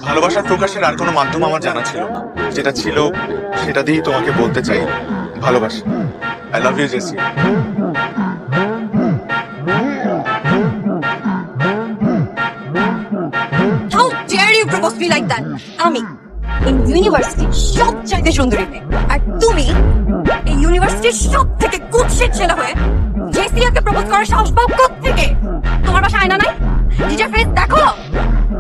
ভালোবাসার প্রকাশের আর কোনো মাধ্যম আমার জানা ছিল না, যেটা ছিল সেটা দিয়েই তোমাকে বলতে চাই ভালোবাসি। I love you Jessie. How dare you propose me like that? আমি এই ইউনিভার্সিটির সবচাইতে সুন্দরী মেয়ে, আর তুমি এই ইউনিভার্সিটির সব থেকে কুৎসিত ছেলে হয়ে জেসিয়াকে প্রপোজ করার সাহস পাও কোত্থেকে? তোমার বাসায় আয়না নাই? নিজের ফেস দেখো।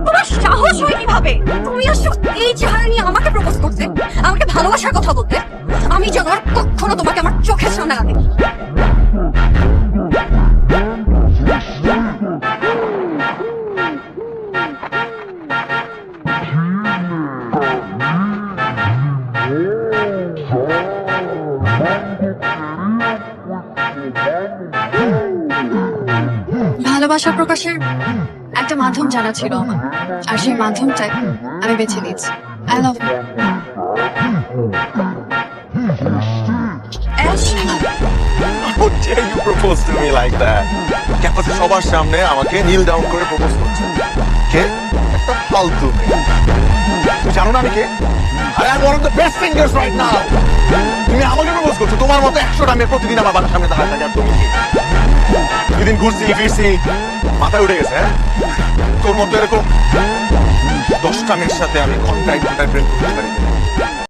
তোমার সাহস হয় কিভাবে? তুমি আসো এই চেহারা নিয়ে আমাকে প্রপোজ করতে, আমাকে ভালোবাসার কথা বলতে? আমি যেন আর কখনো তোমাকে আমার চোখের সামনে না দেখি। ভালোবাসা প্রকাশের একটা মাধ্যম জানা ছিল আমার, আর সেই মাধ্যমটাই আমি বেছে নিয়েছি। I love you. How dare you propose to me like that? ক্যাম্পাসে সবার সামনে আমাকে নীল ডাউন করে প্রপোজ করছে। কে? একটা ফালতু মেয়ে। তুমি জানো না আমি কে? আরে আমি one of the best singers right now. তুমি আমাকে প্রপোজ করছো, তোমার মতো 100টা মেয়ে প্রতিদিন আমার বাসার সামনে দাঁড়ায় থাকে, আর তুমি কি? দুদিন ঘুরছি ফিরছি, মাথায় উঠে গেছে। হ্যাঁ, তোর মতো এরকম 10টা মেয়ের সাথে আমি ঘন্টায় ঘন্টায় প্রেম করতে পারি।